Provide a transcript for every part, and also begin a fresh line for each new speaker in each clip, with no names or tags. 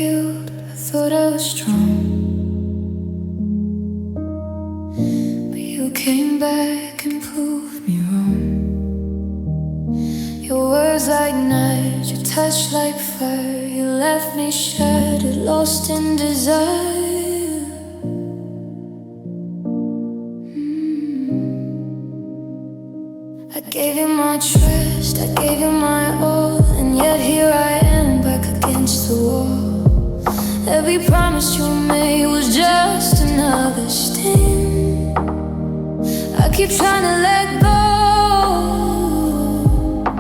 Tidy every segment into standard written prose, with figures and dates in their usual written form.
healed, I thought I was strong, but you came back and proved me wrong. Your words like knives, your touch like fire. You left me shattered, lost in desire. I gave you my trust, I gave you my all, and yet here I am back against the wall. Every promise you made was just another sting. I keep trying to let go,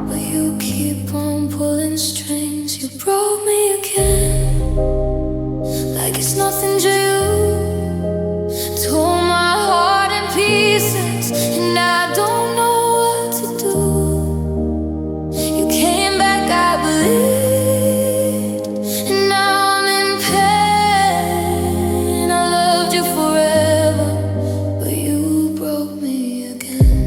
but you keep on pulling strings. You broke me again, like it's nothing to you. Tore my heart in pieces, and I don't know what to do. You came back, I believed, and now I'm in pain. I loved you forever, but you broke me again.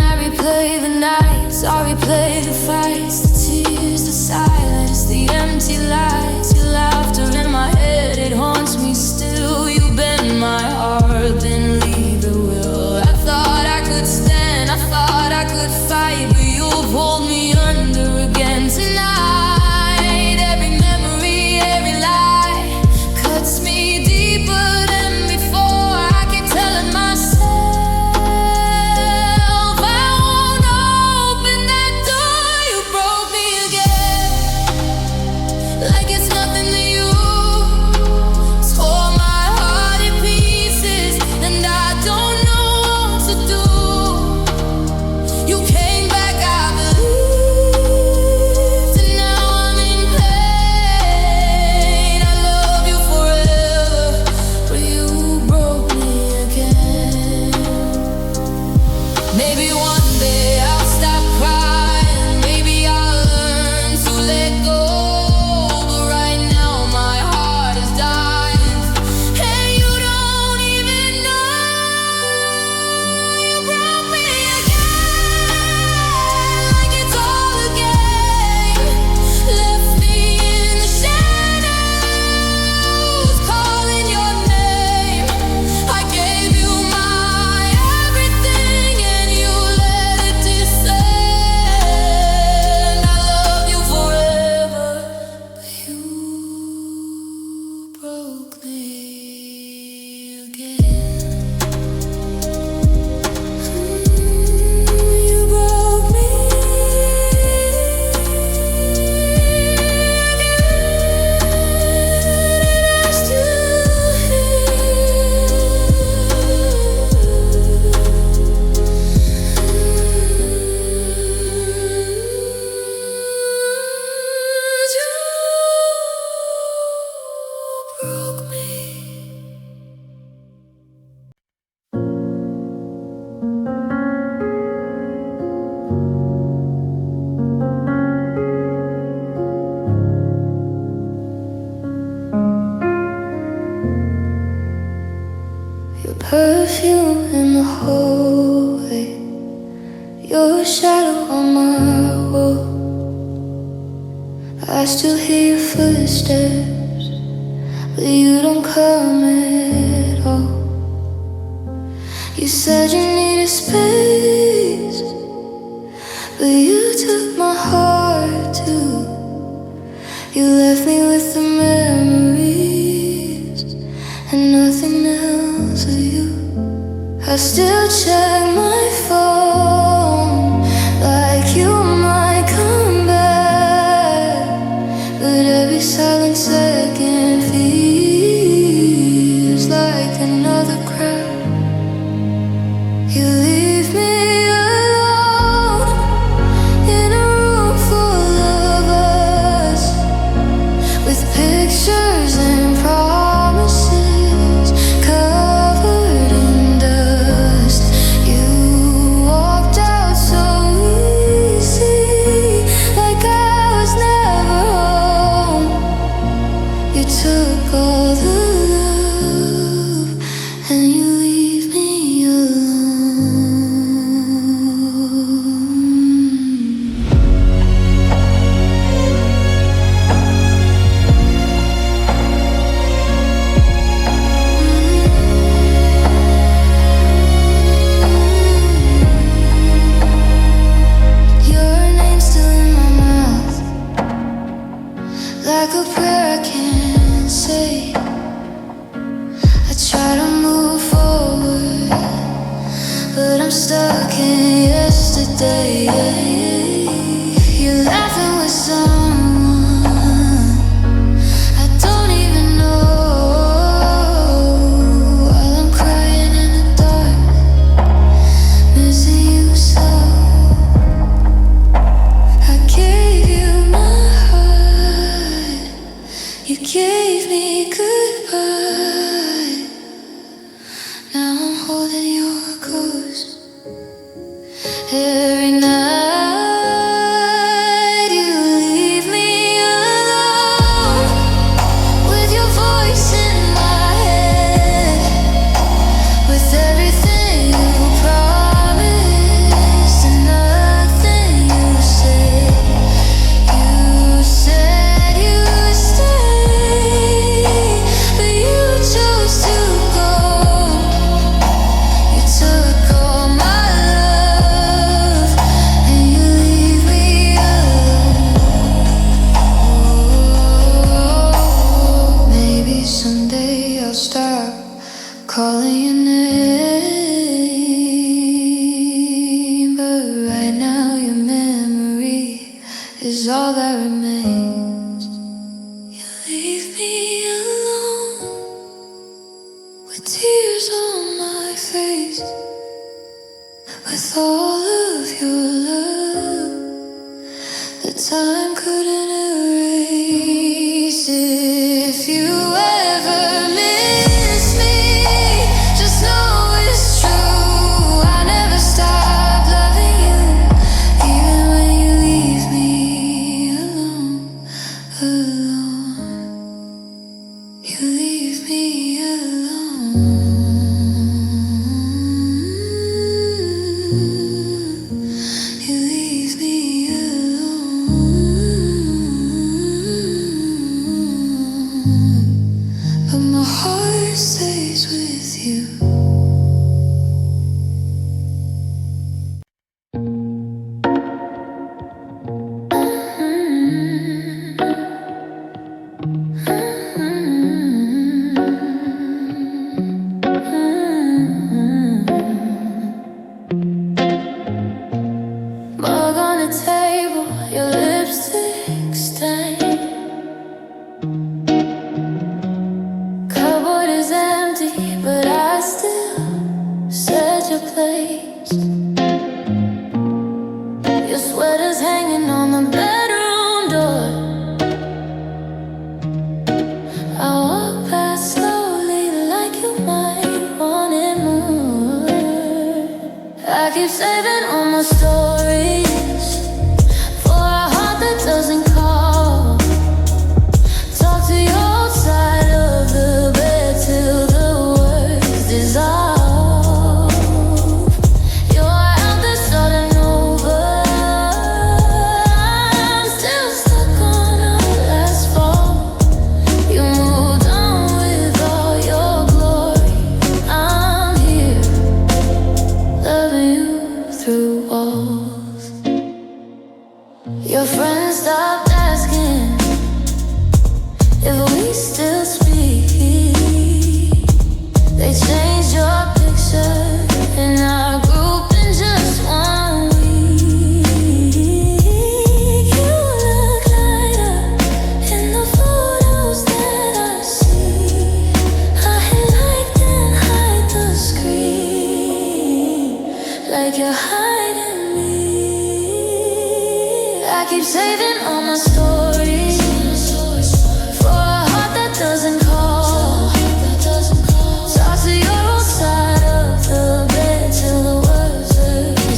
I replay the nights, I replay the fights, the tears, the silence, the empty lies. Your laughter in my head, it haunts me still. You bend my heart, then leave it will. I thought I could stand, I thought I could fight, but you pulled me under again tonight. Every memory, every lie cuts me deeper than before. I keep telling myself I won't open that door. You broke me again, like it's nothing to you. Tore my heart in pieces, and I don't know what to do. You came back, I believed, and now I'm in pain. I love you forever, but you broke me again. Maybe one day I'll stop crying, maybe I'll learn to let go, but right now my heart is dying, and you don't even know. You broke me again, like it's all a game. Left me in the shadows, calling your name. I gave you my everything, and you let it descend. I love you forever, but you broke me again. You broke me broke me. Your perfume in the hallway, your shadow on my wall. I still hear your footsteps, but you don't come at all. You said you needed space, but you took my heart too. You left me with the memories and nothing else of you. I still check my phone, like you might come back, but every silent second feels like another crack. You leave me alone in a room full of us, with pictures and promises covered in dust. is all that remains. You leave me alone with tears on my face, with all of your love that time couldn't erase. If you ever miss me, just know it's true. I never stop loving you, even when you leave me alone, alone. You leave me alone. You leave me alone, but my heart stays with you. Mug on the table, your lipstick stain. Cupboard is empty, but I still set your place. Your sweater's hanging on the bedroom door. I walk past slowly like you might want it more. I keep saving all my stories for a heart that doesn't call. Talk to your old side of the bed till the words dissolve. You're out there starting over. I'm still stuck on our last fall. You moved on with all your glory. I'm here, loving you through walls. Your friends stopped asking if we still speak. They changed your picture in our group in just 1 week. You look lighter in the photos that I see. I like and hide the screen, like you're hiding me. I keep saving all my stories for a heart that doesn't call. Talk to your old side of the bed till the words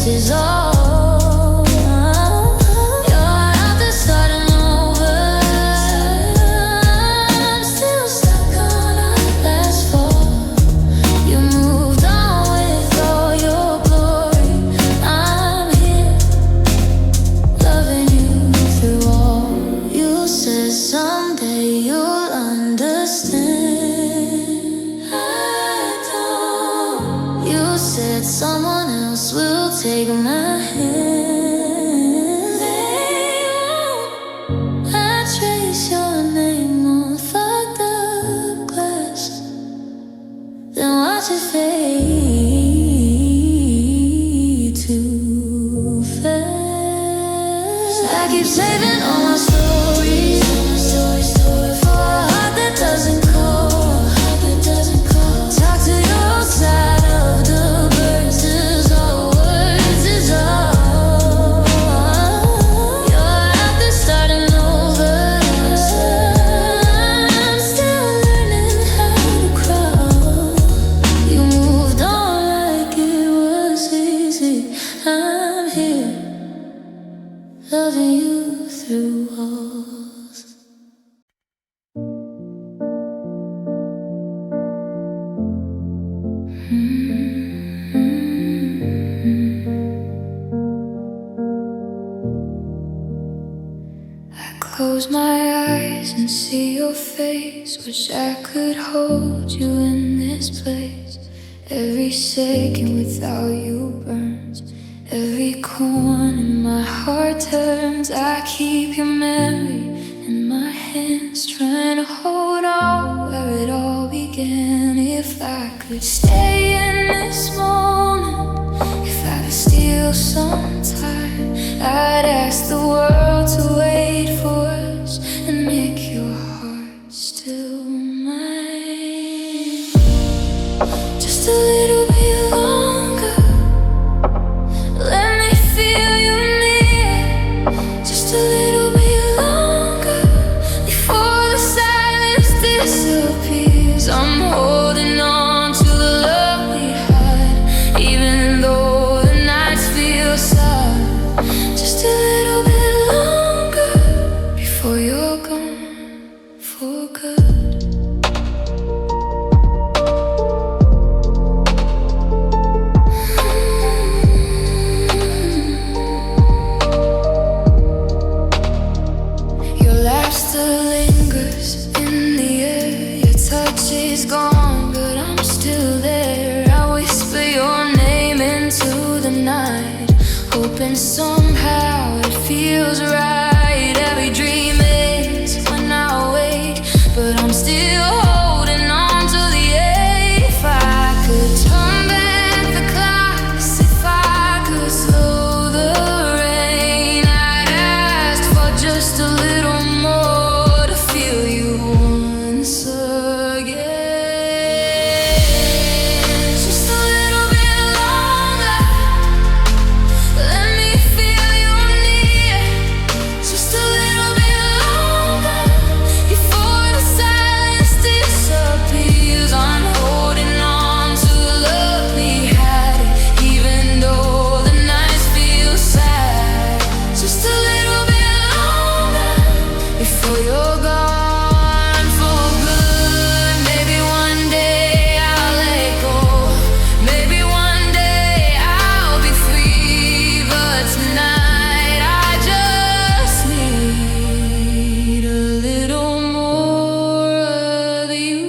dissolve. You're out there starting over. I'm still stuck on our last fall. You moved on with all your glory. I'm here, loving you through all. You said someday you'll understand. I don't. You said someone else will take my hand. They won't. I trace your name on fucked up glass, then watch it fade too fast. I keep saving all my stories for a heart that doesn't call. Talk to your old side of the birds, is all words dissolve. You're out there starting over. I'm still learning how to crawl. You moved on like it was easy. I'm here, loving you through walls. I close my eyes and see your face. Wish I could hold you in this place. Every second without you burns. Every corner in my heart turns. I keep your memory in my hands, trying to hold on where it all began. If I could stay in this moment, if I could steal some time, I'd ask the world to gone, but I'm still there. I whisper your name into the night, hoping somehow it feels right. Every dream ends when I wake, but I'm still holding on to the ache. If I could turn back the clocks, if I could slow the rain, I'd ask for just a little more to feel you once again. Just a little bit longer, let me feel you near. Just a little bit longer before the silence disappears. I'm holding on to the love we had, even though the nights feel sad. Just a little bit longer before you're gone for good. Maybe one day I'll let go. Maybe one day I'll be free. But tonight I just need a little more of you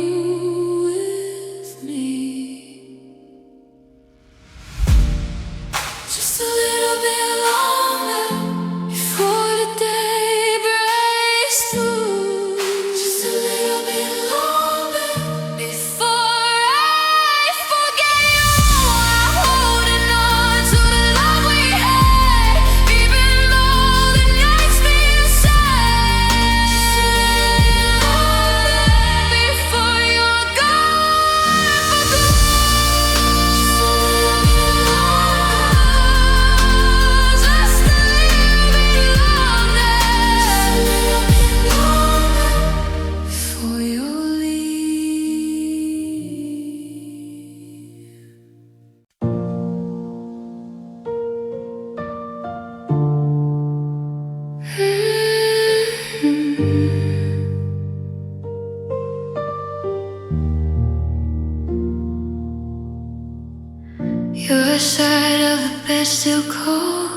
with me. Just a little bit longer before the day breaks through. Just a little bit longer before I forget you. I'm holding on to the love we had, even though the nights feel sad. Before you're gone for good. Just a little bit longer before you leave. Your side of the bed still cold,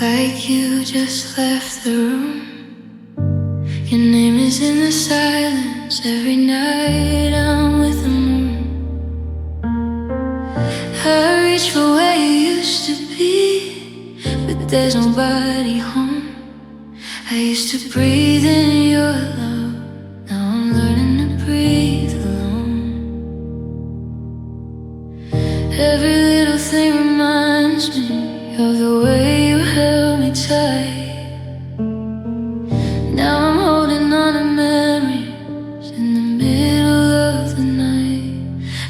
like you just left the room. Your name is in the silence every night I'm with the moon. I reach for where you used to be, but there's nobody home. I used to breathe in your love, now I'm learning to breathe alone. Every little thing reminds me of the way you held me tight. Now I'm holding on to memories in the middle of the night.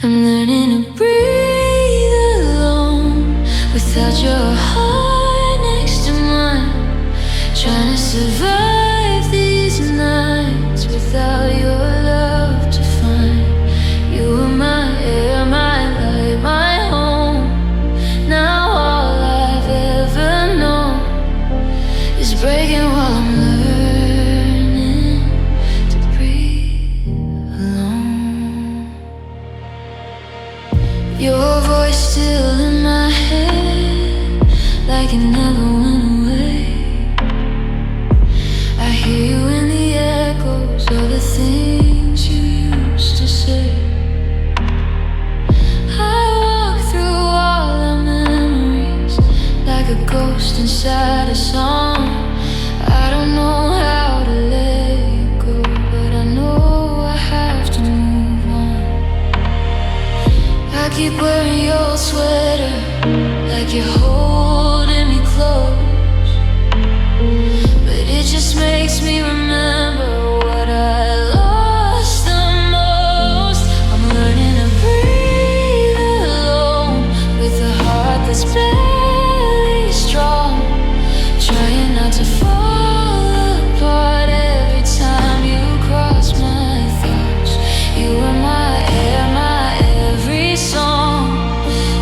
I'm learning to breathe alone without your heart next to mine. Trying to survive these nights without your love to find. You were my air, my light, my home. Now all I've ever known is breaking while I'm learning to breathe alone. Your voice still in my head, like it never went away. I hear you in the echoes of the things you used to say. I walk through all our memories like a ghost inside a song. I don't know how to let you go, but I know I have to move on. I keep wearing your sweater like you're holding me close, but it just makes me remember what I lost the most. I'm learning to breathe alone with a heart that's barely strong, trying not to fall apart every time you cross my thoughts. You were my air, my every song.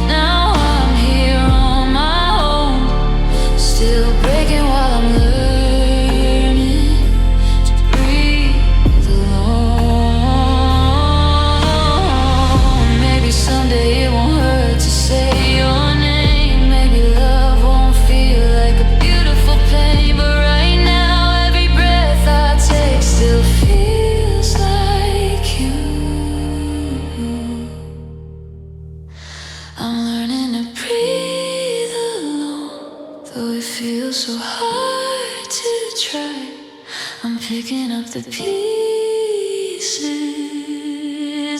Now I'm here on my own, still breaking while I'm learning try. I'm picking up the pieces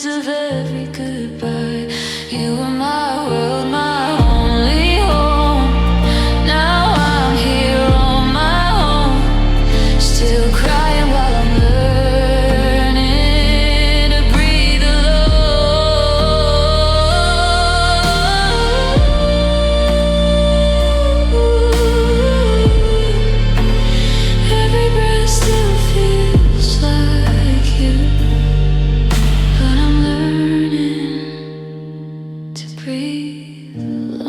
of every goodbye. You were my world, my only home. Now I'm here on my own, still crying while I'm learning to breathe alone. Every breath still feels like you, but I'm learning to breathe alone.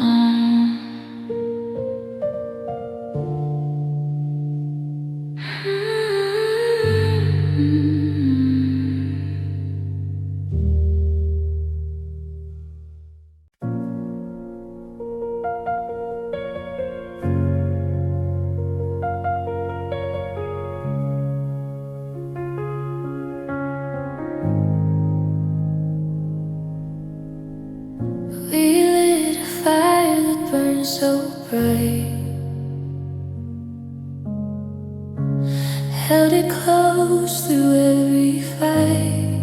We lit a fire that burned so bright, held it close through every fight.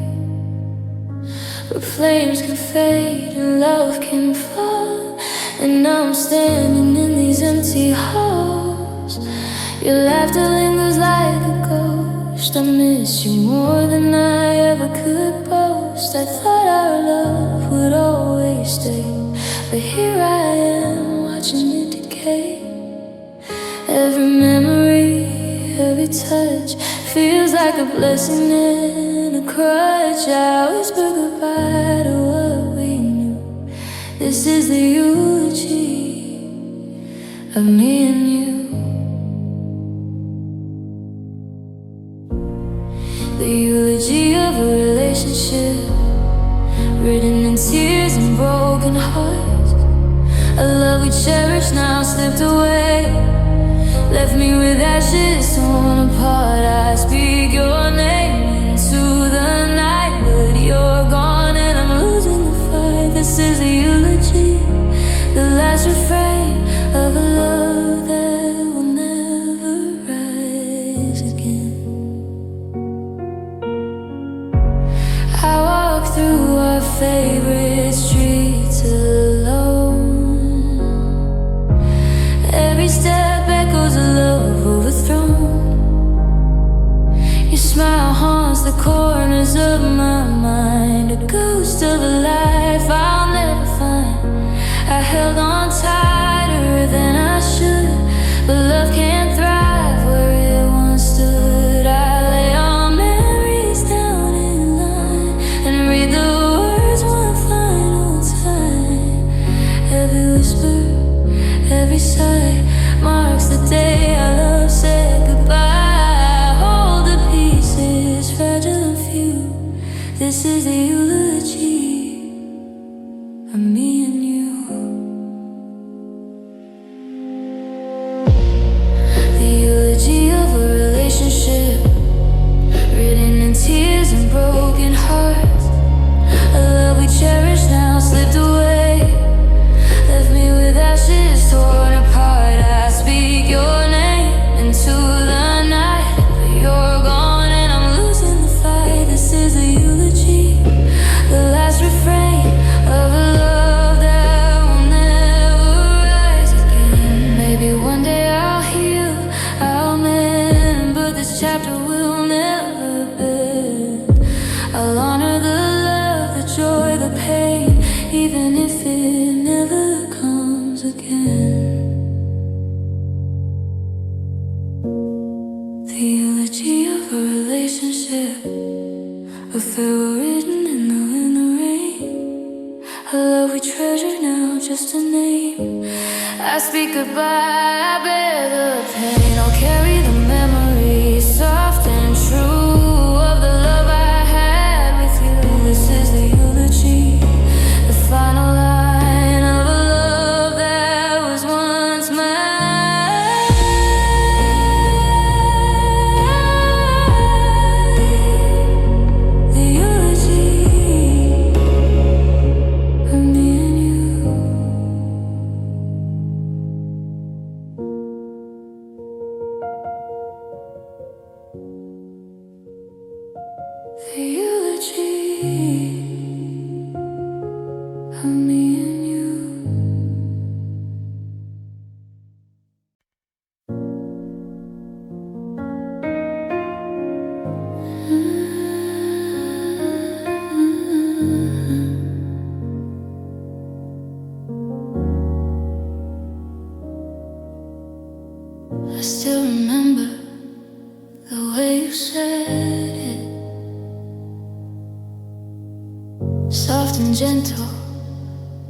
But flames can fade and love can fall, and now I'm standing in these empty halls. Your laughter lingers like a ghost. I miss you more than I ever could boast. I thought our love would always stay, but here I am watching it decay. Every memory, every touch feels like a blessing and a crutch. I whisper goodbye to what we knew. This is the eulogy of me and you. The eulogy of a relationship written in tears and broken hearts. A love we cherish now slipped away, left me with ashes torn apart. I speak your name into the night, but you're gone and I'm losing the fight. This is a eulogy, the last refrain of a love that will never rise again. I walk through our favorite streets alone. Every step echoes a love overthrown. Your smile haunts the corners of my mind, a ghost of a life I'll never find. I held on tighter than I should, but love can't thrive where it once stood. I lay all memories down in line and read the words one final time. Every whisper, every sigh marks the day our love said goodbye. Hold the pieces, fragile and few. This is the eulogy of me and you. The eulogy of a relationship written in tears and broken hearts. A love we cherish now slipped away, left me with ashes torn apart. I speak your name into the night, but you're gone and I'm losing the fight. This is a eulogy, the last refrain of a love that will never rise again. Maybe one day I'll heal, I'll mend, but this chapter will never end. I'll honor the love, the joy, the pain, even if it never comes again. The eulogy of a relationship, a farewell written in the rain. A love we treasure now, just a name. I speak goodbye, I bear the pain. I'll carry the memory, soft and true, of the love I had with you. This is the eulogy, the final line of a love that was once mine. The eulogy of me and you. way you said it, soft and gentle,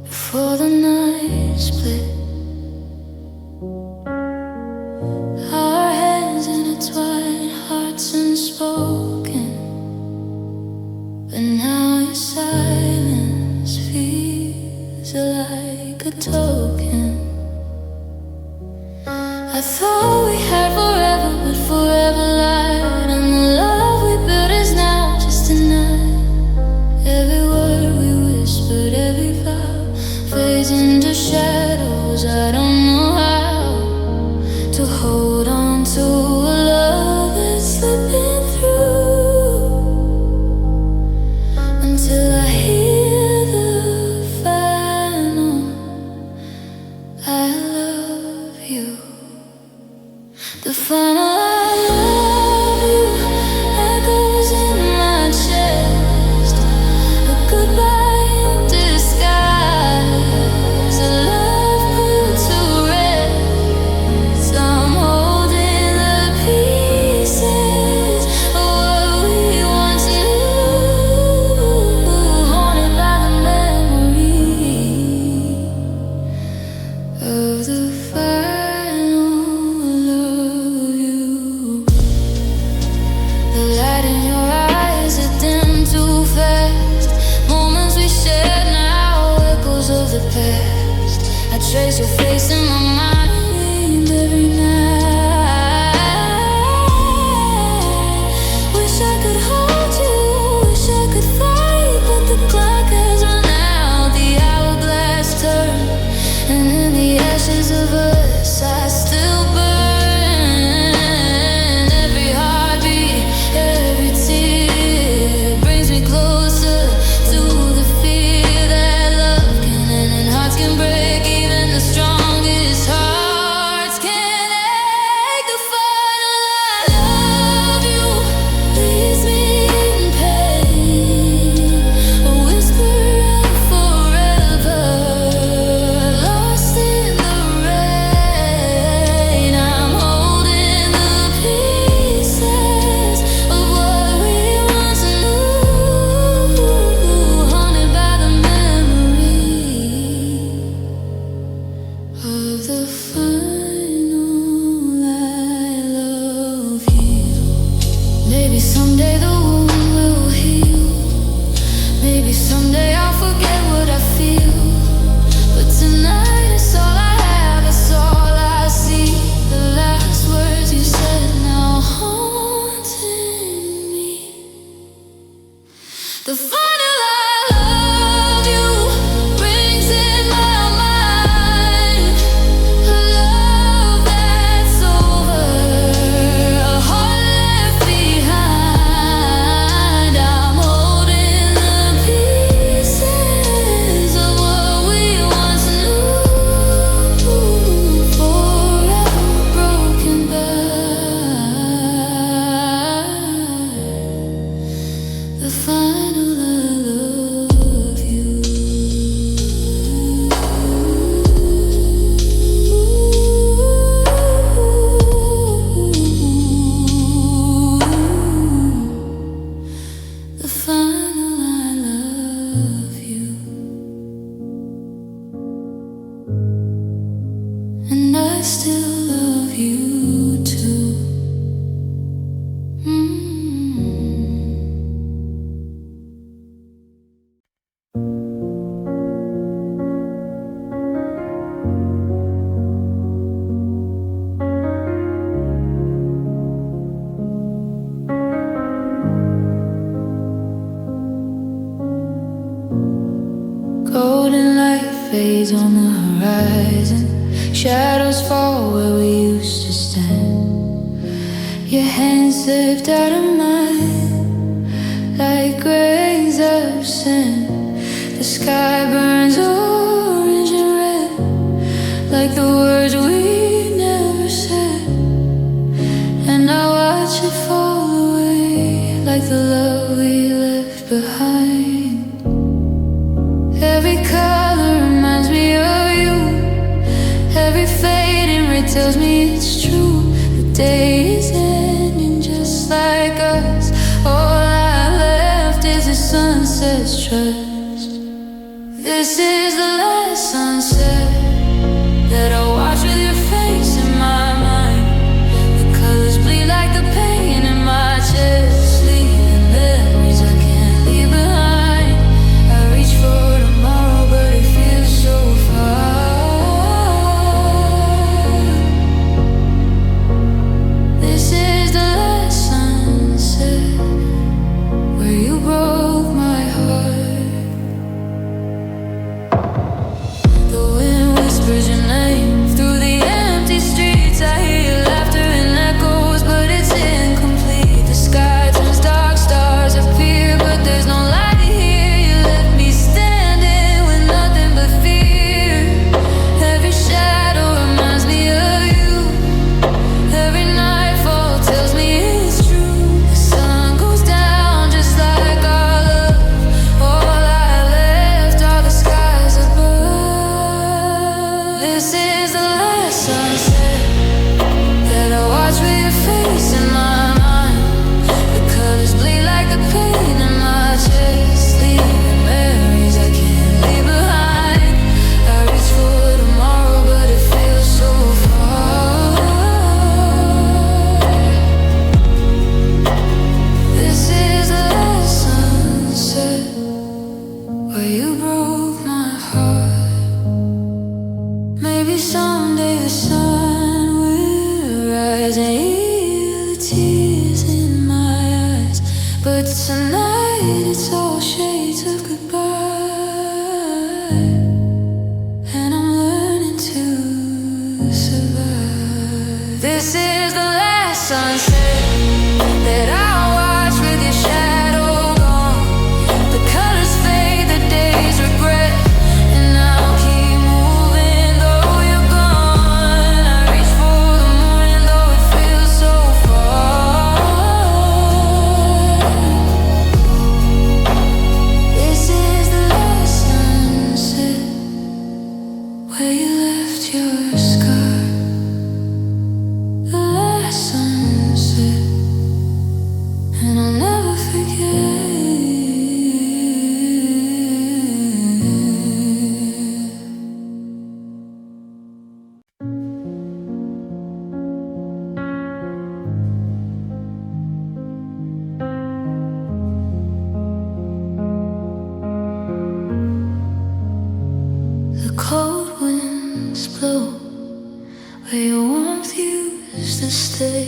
before the night split. Our hands intertwined, hearts unspoken, but now your silence feels like a token. I thought we had forever, but forever lied, and the love we built is now just a night. Every word we whispered, every vow fades into shadows. I don't know how to hold on to a love that's slipping through until I hear the final I love you. The final I love you echoes in my chest, a goodbye in disguise, a love put to rest. I'm holding the pieces of what we once knew, haunted by the memory of the final love you. The light in your eyes, it dimmed too fast. Moments we shared now, echoes of the past. I trace your face in my mind every night. Wish I could hold you, wish I could fight, but the clock has run out. The hourglass turned, and in the ashes of us, I still burn. Every heartbeat, every tear brings me closer to the fear that love can end and hearts can break. Even the strongest hearts can't ache. The final I love you leaves me in pain, a whisper of forever, lost in the rain. I'm holding the pieces of what we once knew, haunted by the memory of the final I love you. Maybe someday the wound will heal, maybe someday I'll forget what I feel, but tonight it's all I have, it's all I see. The last words you said now haunting me. The final I love you rings in my mind, a love that's over, a heart left behind. I'm holding the pieces of what we once knew, forever broken by the final I love you. The final I love you, and I still love you too. Golden light fades on the horizon, shadows fall where we used to stand. Your hands slipped out of mine like grains of sand. The sky burns orange and red, like the words we never said. And I watch it fall away, like the love we left behind. Every color reminds me of you, tells me it's true. The day is ending just like trust. This is the last sunset that I watch with your face in my mind. The colors bleed like the pain in my chest, leaving memories I can't leave behind. I reach for tomorrow, but it feels so far. This is the last sunset where you broke my heart. The wind whispers your name through the empty streets. I hear your laughter and echoes, but it's incomplete. The sky turns dark, stars appear, but there's no light here. You left me standing with nothing but fear. Every shadow reminds me of you. Every nightfall tells me it's true. The sun goes down just like our love. All I left are the skies above. This is the last sunset that I watch with your face in my mind. The colors bleed like the pain in my chest, leaving memories I can't leave behind. I reach for tomorrow, but it feels so far. This is the last sunset where you broke my heart. Maybe someday the sun will rise and heal the tears in my eyes, but tonight it's all shades of goodbye, and I'm learning to survive. This is the last sunset that I watch with your shadow gone. The colors fade, the days regret, and I'll keep moving though you're gone. I reach for the morning though it feels so far. This is the last sunset where you left your scar. The last sunset, and I'll never forget. The cold winds blow where your warmth used to stay.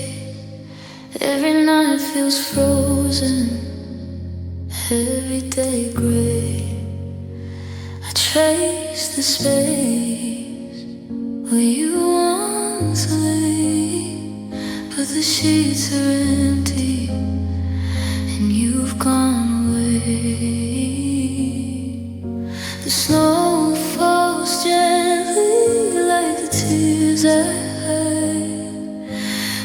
Every night feels frozen, every day gray. I trace the space where you once lay, but the sheets are empty and you've gone away. The snow falls gently like the tears I hide.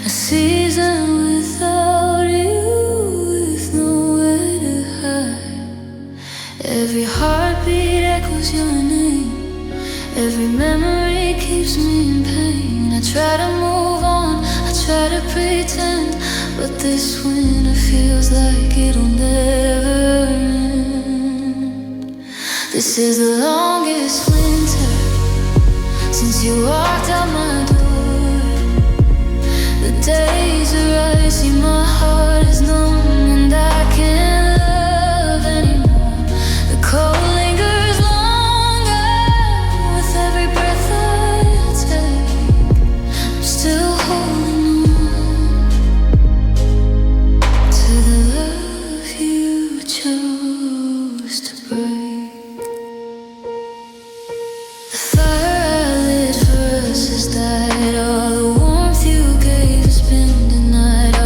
A season without you, with nowhere to hide. Every heartbeat echoes your name. Every memory keeps me in pain. I try to move on, I try to pretend, but this winter feels like it'll never end. This is the longest winter since you walked out my door. The days are icy, my heart is numb, and I can't love anymore. The cold lingers longer with every breath I take. I'm still holding on to the love you chose to break. The fire I lit for us has died. All the warmth you gave has been denied.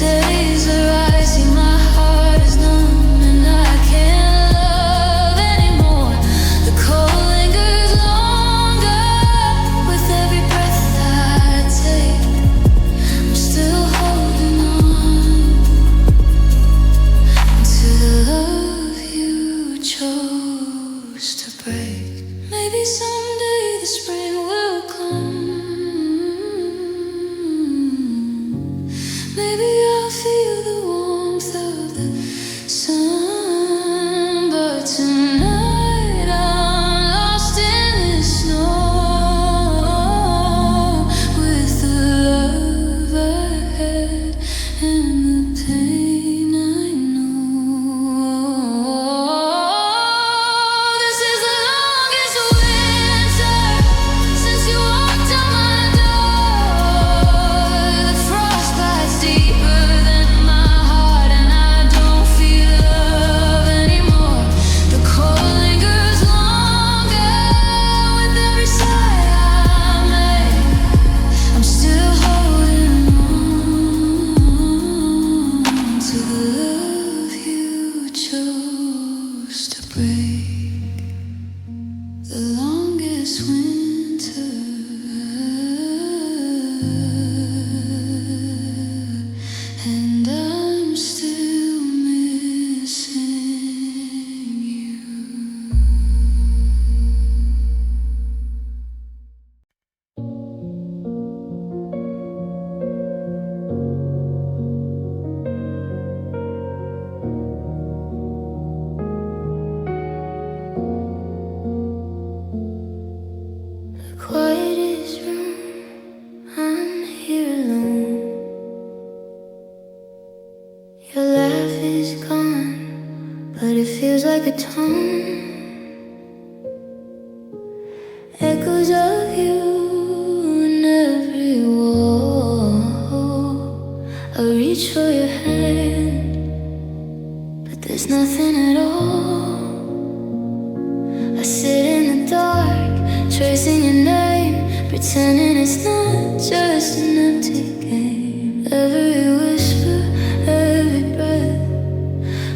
days are rising, my heart is numb and I can't love anymore. The cold lingers longer with every breath I take. I'm still holding on to the love you chose to break. Maybe someday the spring will come. Maybe I'll feel the warmth of the sun, but tonight I'm lost in the snow with the love I had and the pain I know. This is the longest winter since you walked out my door. The frost bites deeper than my heart and I don't feel love anymore. The cold lingers longer with every sigh I make. I'm still holding on to the love you chose to break. The longest winter, and I'm still missing you. The quietest room, I'm here alone. Your laugh is gone, but it feels like a tone. Echoes of you in every wall. I reach for your hand, but there's nothing at all. I sit in the dark, tracing your name, pretending it's not just an empty game. Every whisper, every breath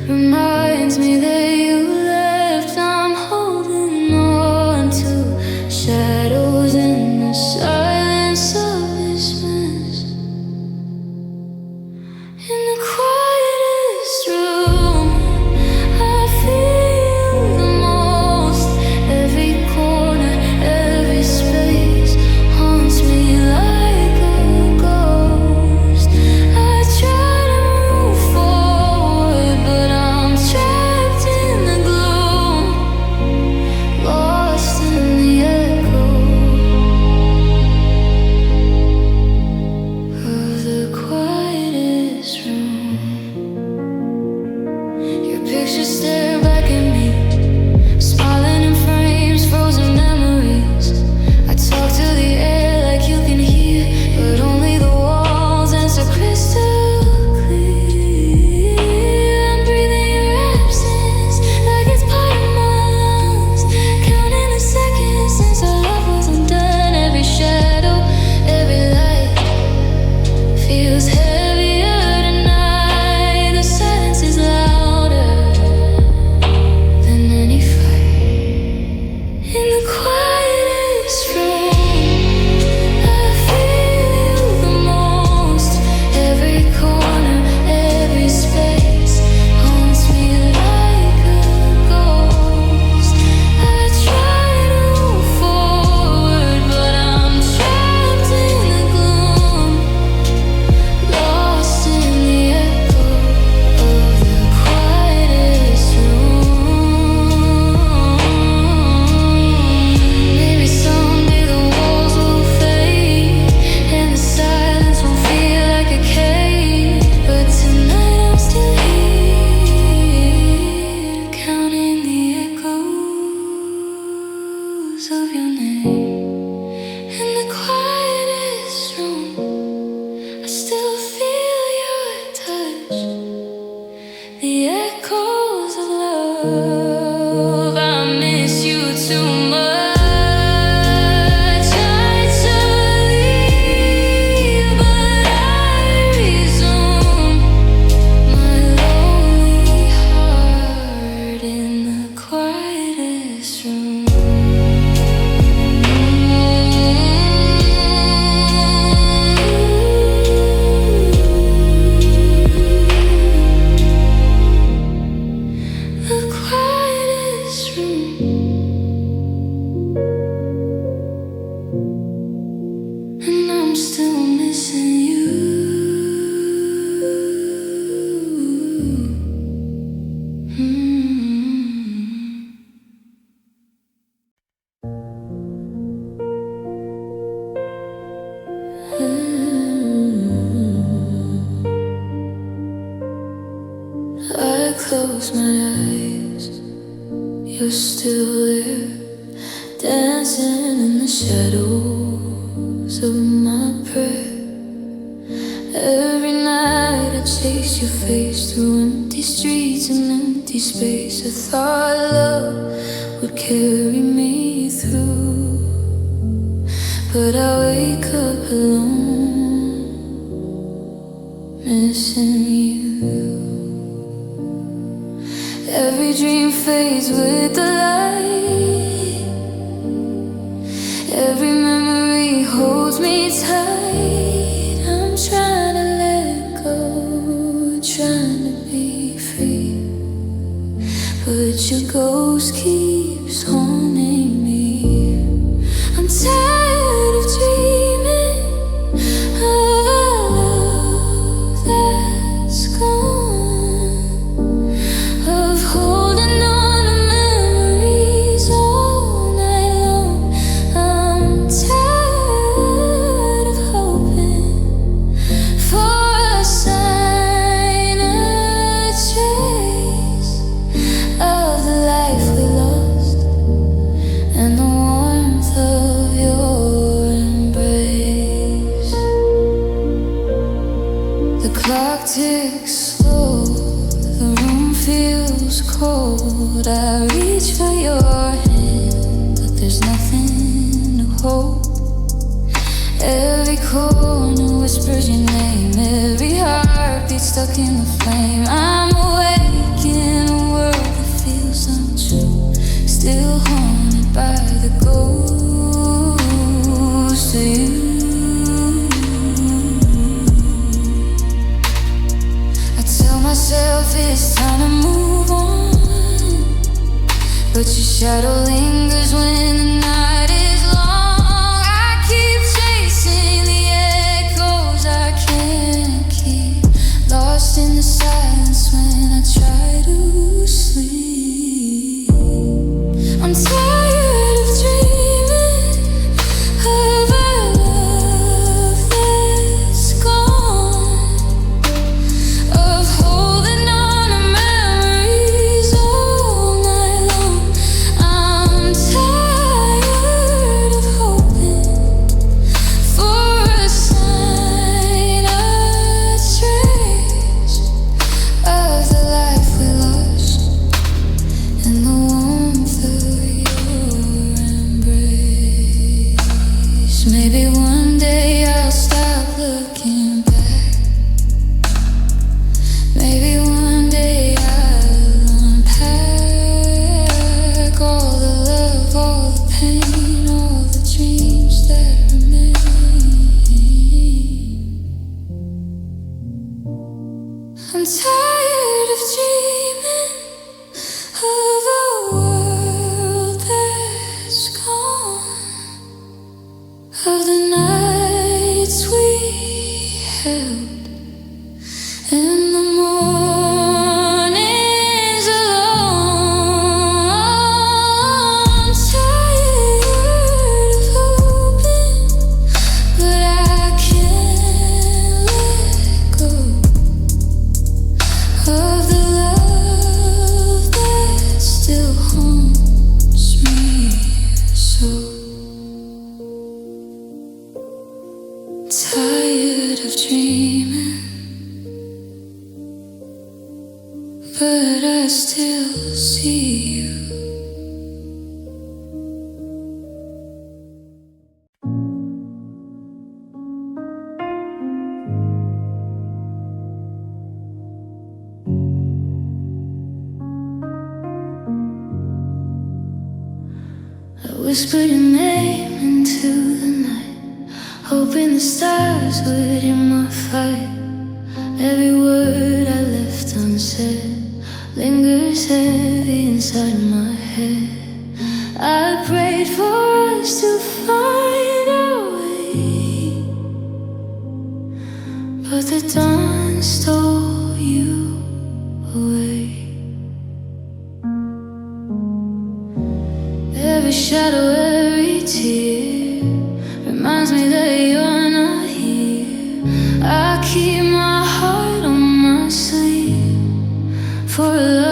reminds me that you left. I'm holding on to shadows in the silence of this mess. In the quietest room, I feel the most. Every corner, every space haunts me like a ghost. I try to move forward, but I'm trapped in the gloom, lost in the echo of the quietest room. Your pictures stare back at me, smiling in frames, frozen memories. I talk to the air like you can hear, but only the walls answer crystal clear. I'm breathing your absence like it's part of my lungs, counting the seconds since our love was undone. Every shadow, every light feels heavier tonight. The silence is louder than any fight. In the quietest room, I feel you the most. Every corner, every space haunts me like a ghost. I try to move forward, but I'm trapped in the gloom, lost in the echo of the quietest room. Maybe someday the walls will fade and the silence won't feel like a cave, but tonight I'm still here, counting the echoes of your name. In the quietest room, I still feel your touch, the echoes of love. I miss you too much. I tried to leave, but I resumed. close my eyes, you're still there, dancing in the shadows of my prayer. Every night I chase your face through empty streets and empty space. I thought love would carry me through, but I wake up alone, missing you. Every dream fades with the light, every memory holds me tight. I'm trying to let go, trying to be free, but your ghost keeps haunting me. I'm tired of dreaming of a love that's gone, of holding on to memories all night long. I'm tired of hoping for a sign, a trace of the life we lost, and the warmth of your embrace. The clock ticks slow, the room feels cold. I reach for your hand, but there's nothing to hold. Every corner whispers your name, every heartbeat stuck in the flame. I'm awake in a world that feels untrue, still haunted by the ghost of you. I tell myself it's time to move on, but your shadow lingers when the night is long. I keep chasing the echoes I can't keep, lost in the silence when I try to sleep. I'm tired of dreaming of a love that's gone, of holding on to memories all night long. I'm tired of hoping for a sign, a trace of the life we lost, and the warmth of your embrace. Maybe one day I'll stop looking back. Maybe one day I'll unpack all the love, all the pain, all the dreams that remain. I'm tired of dreaming of a world that's gone, of the nights we held, and the mornings alone. I'm tired of hoping, but I can't let go of the love that still haunts me so. Tired of dreaming, but I still see you. I whispered your name into the night, hoping the stars would hear my fight. Every word I left unsaid lingers heavy inside my head. I prayed for us to find our way, but the dawn stole you away. Every shadow, every tear reminds me that you're not here. I keep my heart on my sleeve for a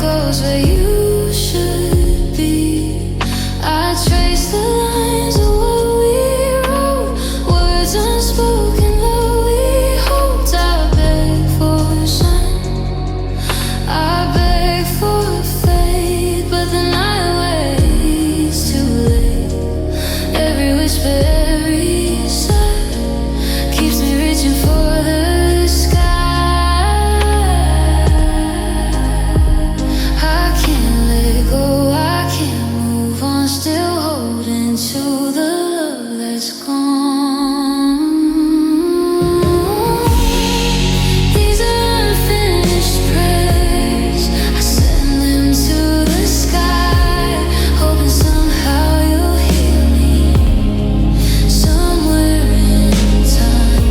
goes where you should be. I trace the lines of what we wrote, words unspoken that we hoped. I beg for a sign, I beg for a fade, but the night waits too late. Every whisper, every sigh keeps me reaching for the sky. I can't let go, I can't move on, still holding to the love that's gone. These are unfinished prayers, I send them to the sky, hoping somehow you'll hear me somewhere in time.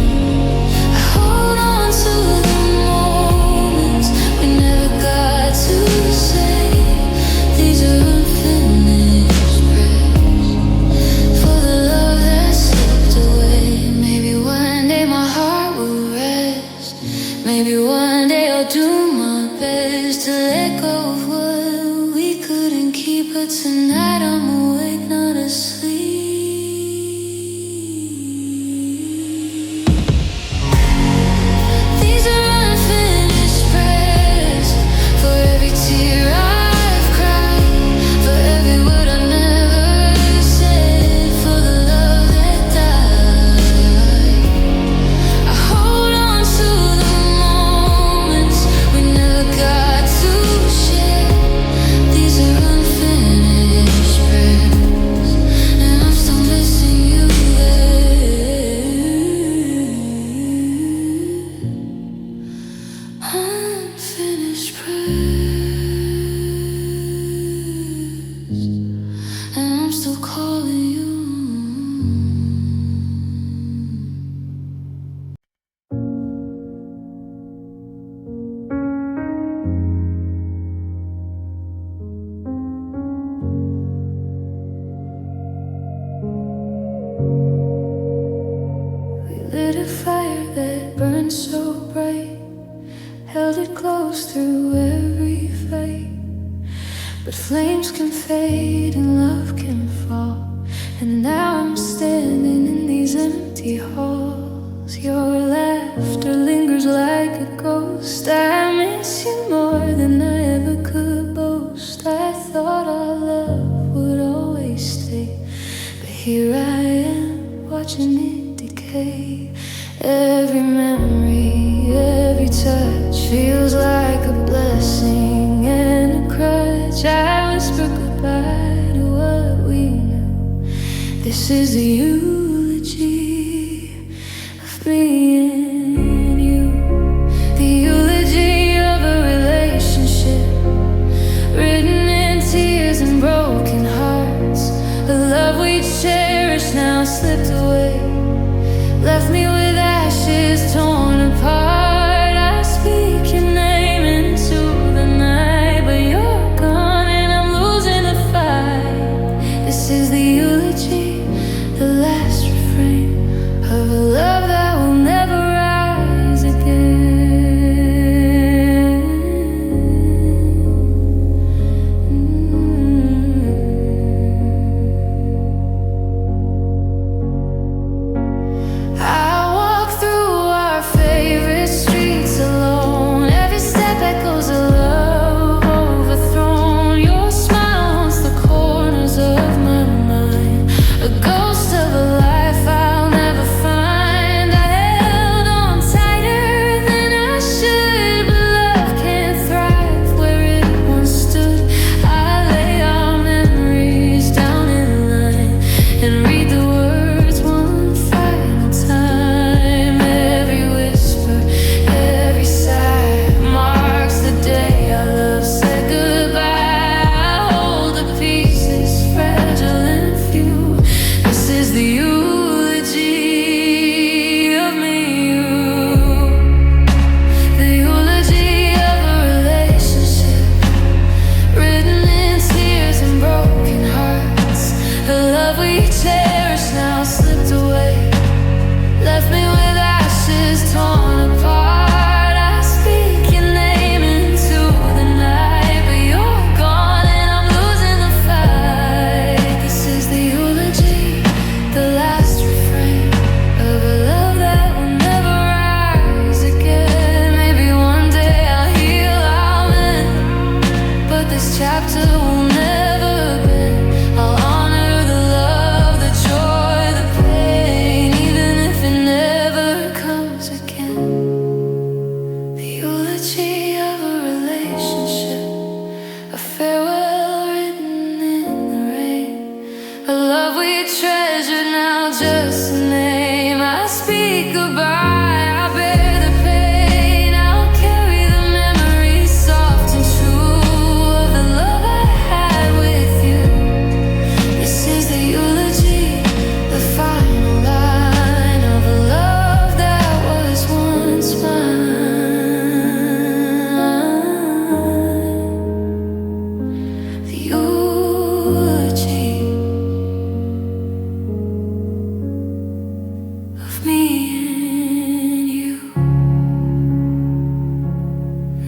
I hold on to the moments we never got to say. These are unfinished prayers for the love that slipped away. Maybe one day my heart will rest. Maybe one day I'll do my best to let go of what we couldn't keep. But tonight I'm awake, not asleep. These are unfinished prayers for every tear I've cried, for every word I never said, for the love that died. I hold on to the moments we never got to share. These are unfinished prayers, and I'm still missing you there. Unfinished prayers, and I'm still calling you. We lit a fire that burned so bright, held it close through every fight. But flames can fade and love can fall, and now I'm standing in these empty halls. Your laughter lingers like a ghost. I miss you more than I ever could boast. I thought our love would always stay, but here I am watching it decay. Every memory, every touch feels like a blessing and a crutch. I whisper goodbye to what we knew. This is the eulogy of me and you, the eulogy of a relationship written in tears and broken hearts. A love we cherished now slipped away, left me with ashes torn apart. I speak your name into the night, but you're gone and I'm losing the fight. This is the eulogy, the last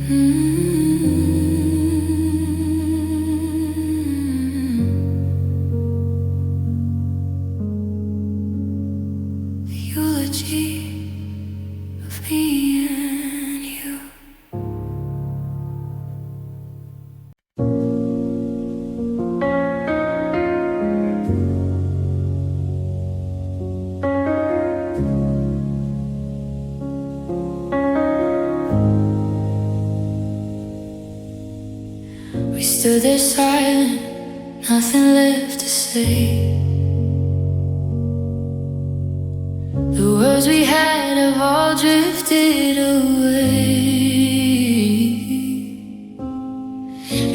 Eulogy of me and you. We stood there silent, nothing left to say. The words we had have all drifted away.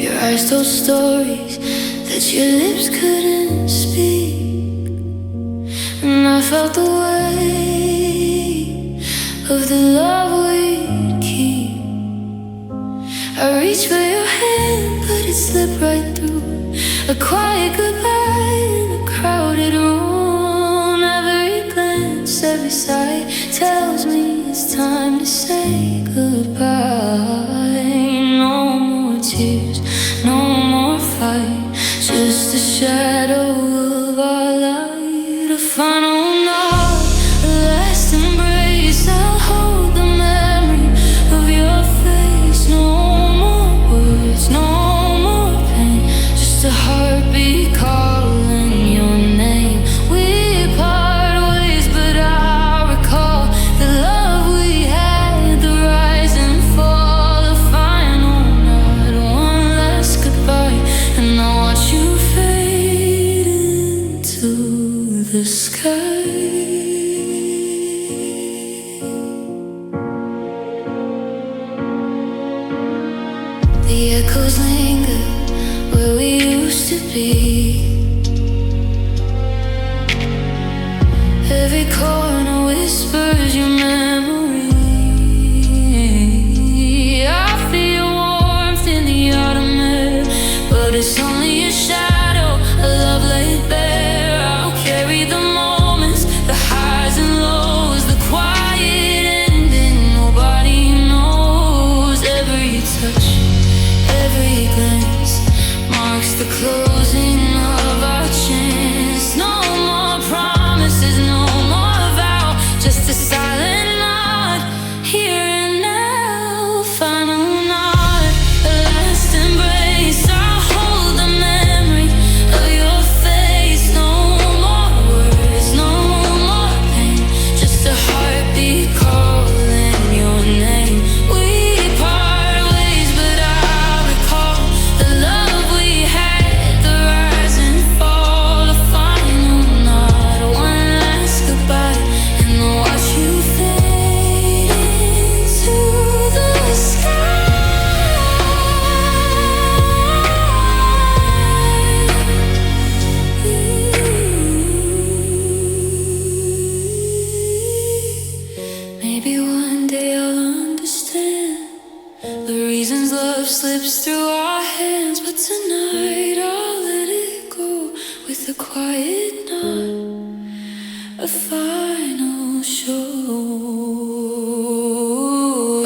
Your eyes told stories that your lips couldn't speak, and I felt the weight of the love we'd keep. I reached for your hand, but it slipped right through. A quiet goodbye in a crowded room. Every glance, every sigh tells me it's time to say goodbye. No more tears, no more fight, just a shadow of our light. A final nod, a last embrace. I'll hold the memory of your face. No more words, no more pain, just a heartbeat calling your name. We part ways, but I recall the love we had, the rise and fall, the final night, one last goodbye, and I watch you fade into the sky. The echoes linger where we used to be. Every corner whispers your memory. I feel warmth in the autumn air, but it's only a shadow, a love laid bare. I'll carry the moments, the highs and lows, the quiet ending nobody knows. Every touch, every glance marks the closing of our chance. No more promises, no more vow, just a silent nod, here and now. Final nod, a last embrace. I'll hold the memory of your face. No more words, no more pain, just a heartbeat calling your name. We part ways, but I recall the love we had, the rise and fall, the final nod, one last goodbye, and I watch you fade into the sky. Maybe one day I'll understand the reasons love slips through our hands, but tonight I'll let it go with a quiet nod, a final show.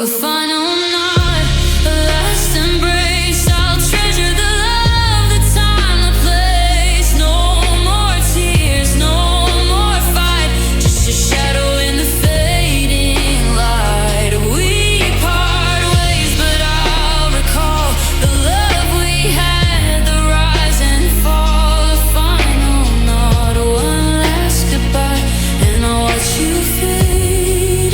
A final nod, a last embrace. I'll treasure the love, the time, the place. No more tears, no more fight, just a shadow in the fading light. We part ways, but I'll recall the love we had, the rise and fall, the final nod, one last goodbye, and I'll watch you fade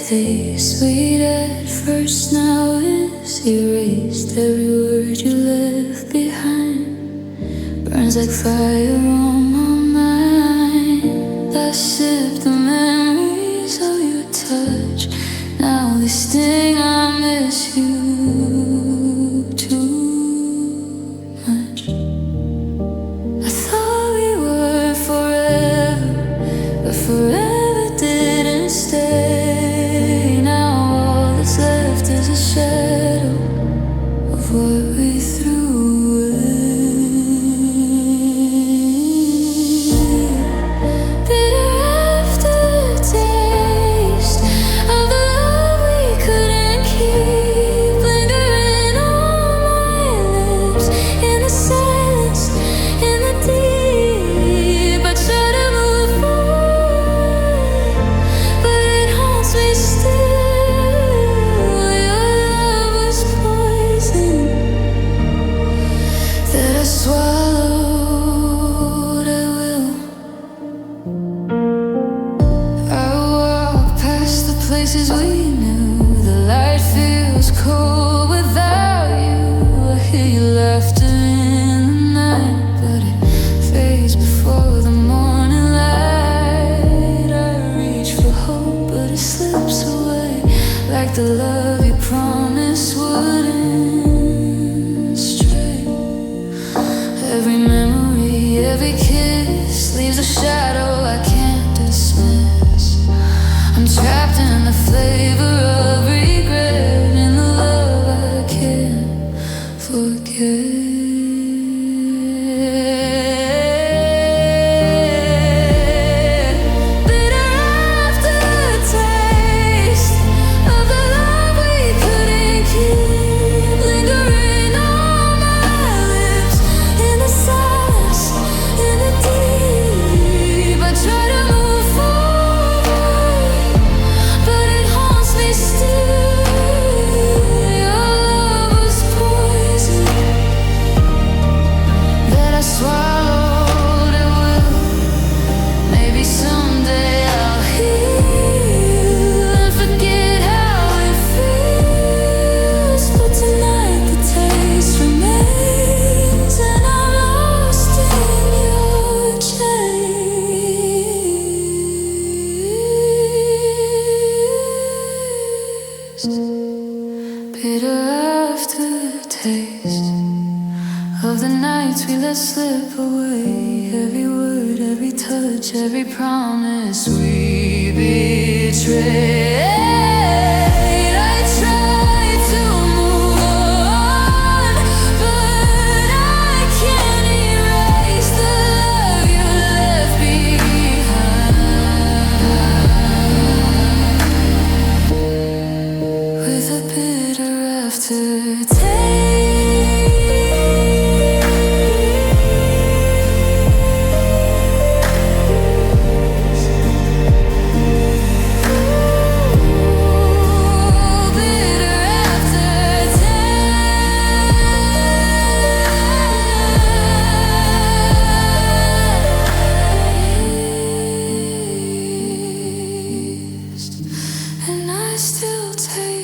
taste, sweet at first, now is erased. Every word you left behind burns like fire on my mind. I sip the memories of your touch. Now they sting, I miss you too much. I thought we were forever, but forever didn't stay. Now all that's left is a shadow of what we threw away. Bitter aftertaste of the love we couldn't keep, lingering on my lips, in the silence, in the deep. I try to move forward, but it haunts me still. Your love was poison that I swallowed at will. I walk past the places we knew. The light feels cold without you. I hear your laughter in the night, but it fades before the morning light. I reach for hope, but it slips away like the love you promised wouldn't stray. Every memory, every kiss leaves a shadow I can't dismiss. I'm trapped in the flavor of regret, in the love I can't forget. Bitter aftertaste of the love we couldn't keep, lingering on my lips, in the silence, in the deep. I try to move forward, but it haunts me still. Your love was poison that I swallowed at will. Maybe someday I'll heal and forget how it feels, but tonight the taste remains, and I'm lost in your chase. Bitter aftertaste of the nights we let slip away. Every word, every touch, every promise we betrayed. I try to move on, but I can't erase the love you left behind. With a bitter aftertaste. And I still take